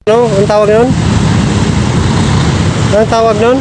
Ano? Anong tawag nun? Anong tawag nun?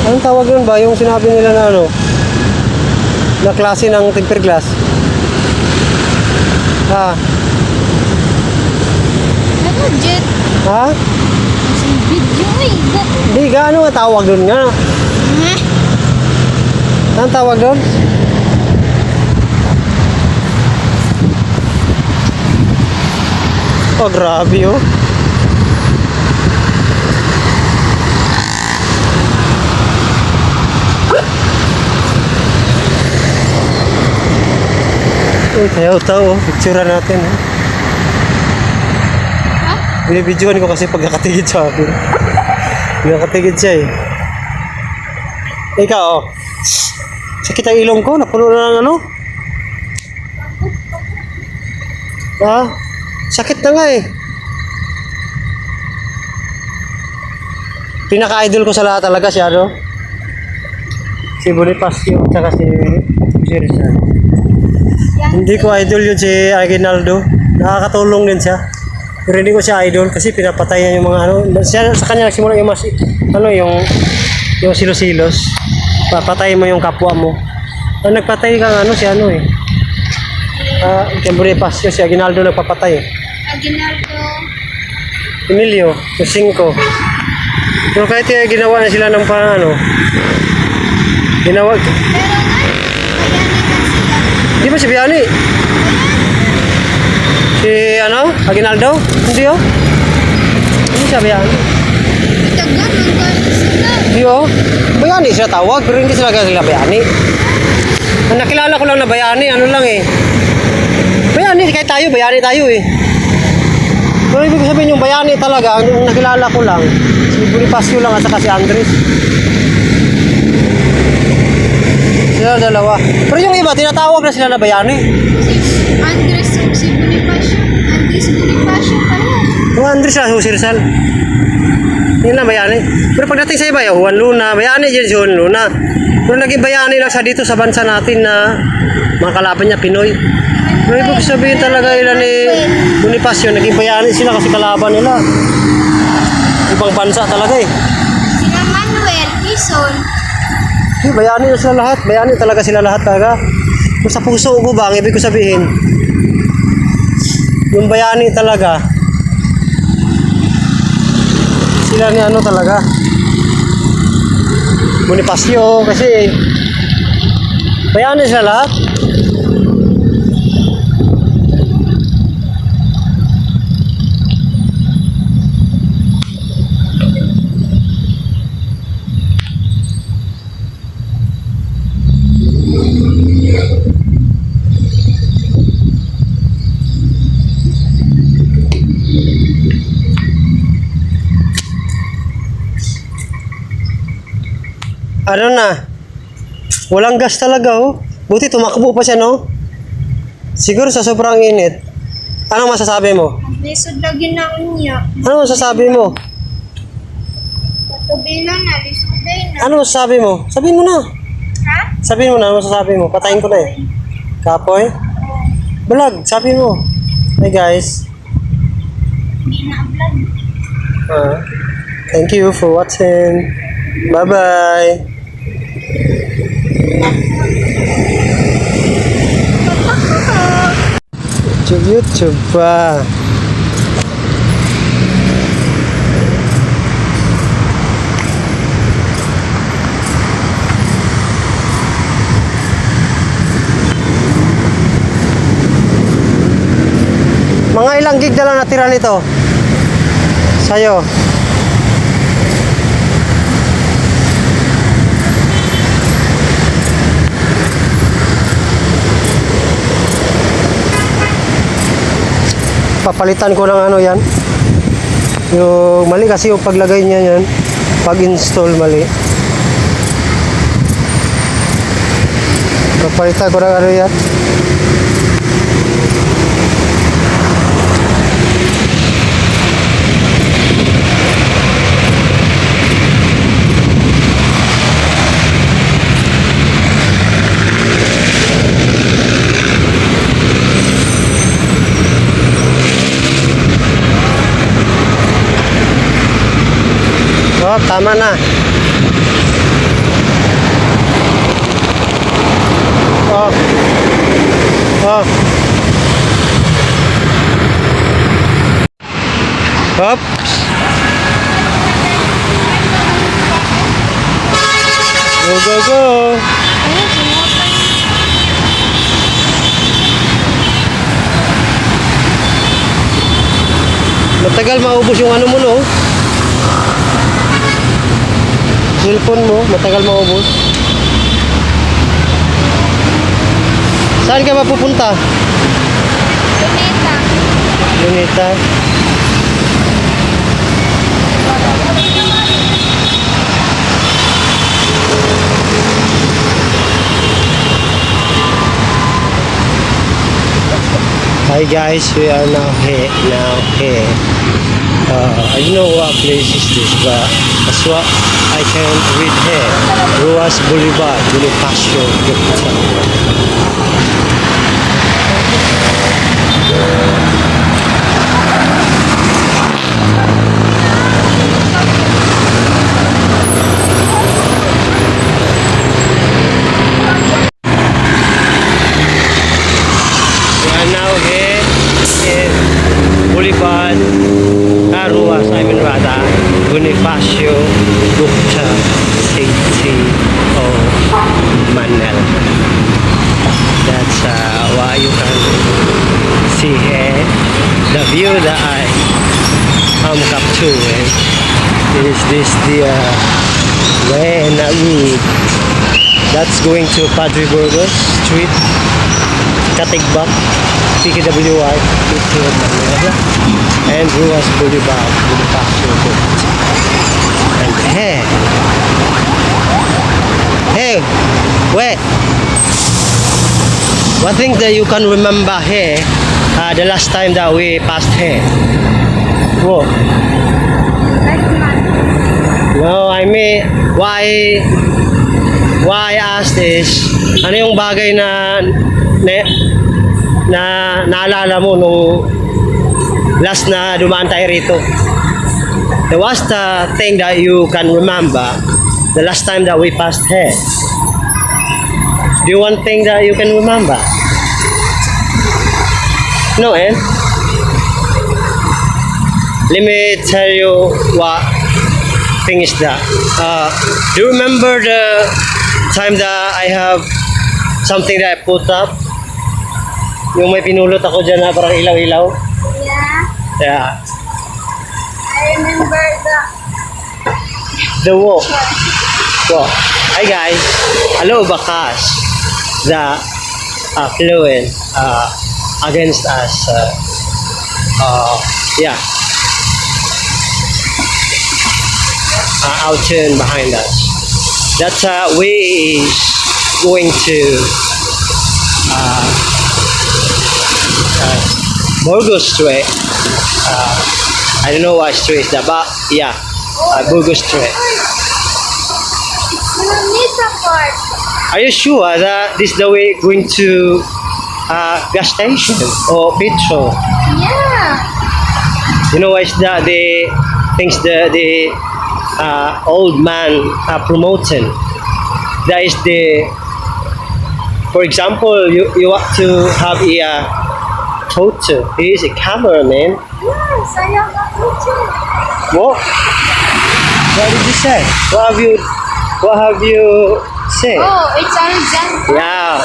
Anong tawag nun ba? Yung sinabi nila na ano? Na klase ng tempered glass? Ha? Ano, Jet? Ha? Kasi video eh. Hindi, gaano nga tawag dun nga? Anong tawag dun? Oh, grabe oh. Uy, tayo-tayo oh. Picturean natin oh. Ha? Binibidyoan ko kasi pag nakatigid sa akin. Nakatigid siya eh. Ikaw oh. Sakit ang ilong ko. Napuno na ng ano. Ha? Sakit na nga eh. Pinaka-idol ko sa lahat talaga si ano? Si Bonifacio at saka si Rizal. Hindi ko idol yun si Aguinaldo. Nakakatulong din siya. Pero hindi ko siya idol kasi pinapatay niya yung mga ano. Sa kanya nagsimula yung mas, ano yung silos-silos. Papatay mo yung kapwa mo. Nagpatay kang ano si ano eh. Si Bonifacio, si Aguinaldo nagpapatay eh. Aguinaldo. Emilio, yung 5. Pero kahit ginawa na sila ng parang ano. Ginawa. Pero nga, Di ba si Biani? Si ano? Aguinaldo? Hindi oh. Hindi siya Biani. tagan ng kayo sila. Hindi oh. Biani sila tawag pero hindi sila Biani. Ang nakilala ko lang na Biani, ano lang eh. Bayani, kahit tayo, bayani tayo eh. Pero ibig sabihin yung bayani talaga, yung nakilala ko lang, si Bonifacio lang at saka si Andres. Sila dalawa. Pero yung iba, tinatawag na sila na bayani. Si Andres, si Bonifacio. Andres Bonifacio pala. Yung Andres lang, si Rizal. Yun lang bayani. Pero pagdating sa iba, Juan Luna, bayani dyan si Juan Luna. Pero naging bayani lang sa dito sa bansa natin na mga kalaban niya, Pinoy. Pero ibig sabihin talaga nila ni Bonifacio, naging bayani sila kasi kalaban nila. Ibang bansa talaga eh. Sila Manuel, Quezon. Bayani na sila lahat. Bayani talaga sila lahat talaga. Kung sa puso ko ba, ang ibig ko sabihin, yung bayani talaga, sila ni ano talaga, Bonifacio, kasi bayani sila lahat. Ano na? Walang gas talaga oh. Buti tumakbo pa siya no? Siguro sa sobrang init. Anong masasabi mo? Lisod lagi na unya. Ano masasabi mo? Patubila na, lisod na. Ano masasabi mo? Sabihin mo na. Ha? Sabihin mo na, ano masasabi mo? Patayin ko na eh. Kapoy? Vlog, sabi mo. Hey guys. Hindi na vlog. Thank you for watching. Bye-bye. YouTube pa. Mga ilang gig na lang natira nito sa'yo? Papalitan ko ng ano yan. Yung mali kasi yung paglagay niya yan. Pag-install mali. Papalitan ko ng ano yan. Oh, tama na. Oh. Oh. Oops. Go, go, go. Matagal maubos yung ano mo, no? Cellphone mo, matagal maubos. Saan ka mapupunta? Luneta. Luneta. Hi guys, we are now here. I don't know what place is this, but that's what I can read here. Ruas Boulevard, Bonifacio, Gupta. We are now here in Boulevard, Ruas, Bonifacio, Gupta, City of Manila. That's what you can see here. The view that I am capturing is this the way and road that's going to Padre Burgos Street, Katigbak, PKWI, City of Manila, and Ruas Boulevard, Bonifacio Gupta. And hey, wait. One thing that you can remember here, the last time that we passed here. Whoa. No, I mean, why I asked is, ano yung bagay na naalala mo nung last na dumaan tayo rito? What's the thing that you can remember the last time that we passed here? Do you want thing that you can remember? No, eh? Let me tell you what thing is that. Do you remember the time that I have something that I put up? Yung may pinulot ako dyan na parang ilaw-ilaw? Yeah. Yeah. I remember The walk. Walk. Hi guys. Hello Bakas. The fluent against us. Yeah. Our turn behind us. That way is going to Burgos Street. I don't know what street is that, but yeah, Burgos Street. Luneta Park. Are you sure that this is the way going to gas station or petrol? Yeah. You know what is that the things the old man promoting? That is the, for example, you want to have a photo. He is a cameraman. Yes, I have a photo. What? What did you say? What have you said? Oh, it's Alexandra. Yeah.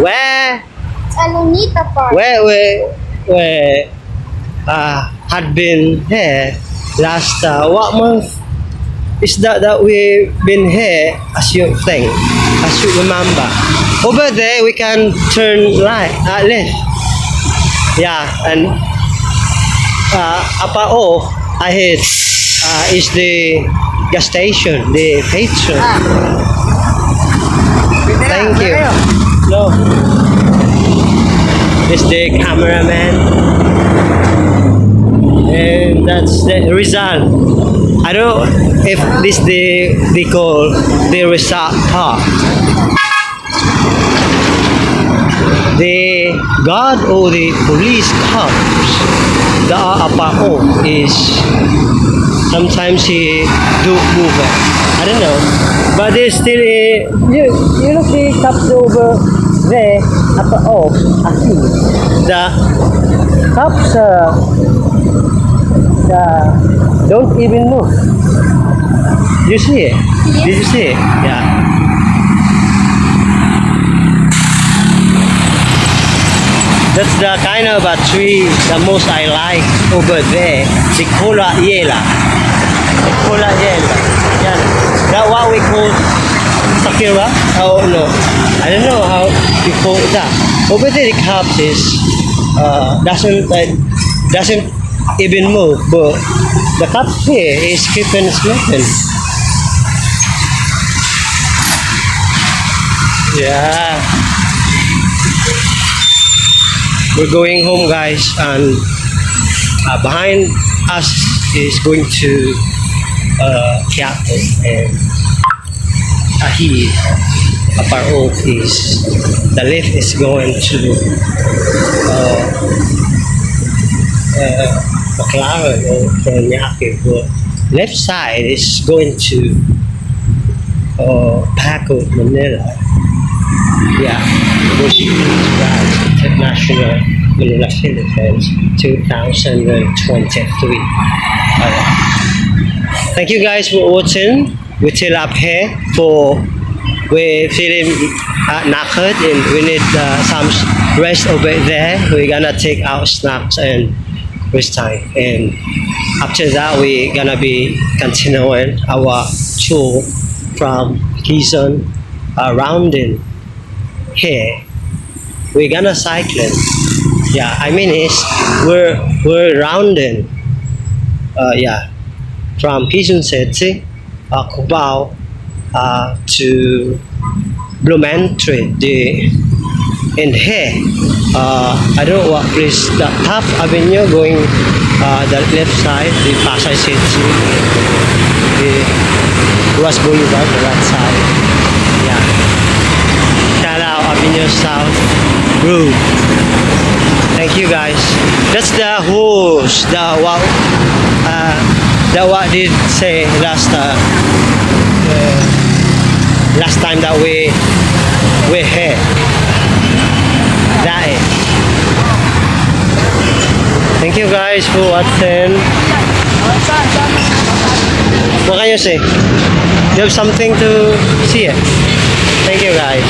Where? It's a Luneta Park. Where had been here last what month is that we've been here, as you think, as you remember. Over there we can turn left. Yeah, and Apao ahead is the gas station, the petrol. Thank you. No. This the cameraman. And that's the Rizal. I don't know if this they call the Rizal Park. The guard or the police cops that are apao is Sometimes he do move it. I don't know. But there's still a, you look the cups over there up off. I think the cups don't even move. You see it? Yes. Did you see it? Yeah. That's the kind of a tree the most I like over there. The Cola Yela. The Cola Yela. Yan. That what we call Sakura? Oh no. I don't know how we call that. Over there the cups is doesn't even move, but the cups here is keeping smoking. Yeah. We're going home, guys, and behind us is going to Quiapo, and Ahi, Aparo is the lift is going to McLaren or Paranaque, but left side is going to Paco, Manila. Yeah, Worship International Manila Philippines 2023. Thank you guys for watching. We're still up here for we're feeling knackered and we need some rest over there. We're gonna take our snacks and rest time, and after that we're gonna be continuing our tour from Quezon rounding here. We're gonna cycling. Yeah, I mean it's we're rounding. Yeah, from Quezon City, Cubao, to Blumentritt. In here, I don't know what place. The Taft Avenue going the left side, the Pasay City, the Ruas Boulevard, the right side. Yeah. Calao Avenue South Road. Thank you guys. That's the horse. The what did say last last time that we're here. That is. Thank you guys for watching. What can you say? You have something to see it? Thank you guys.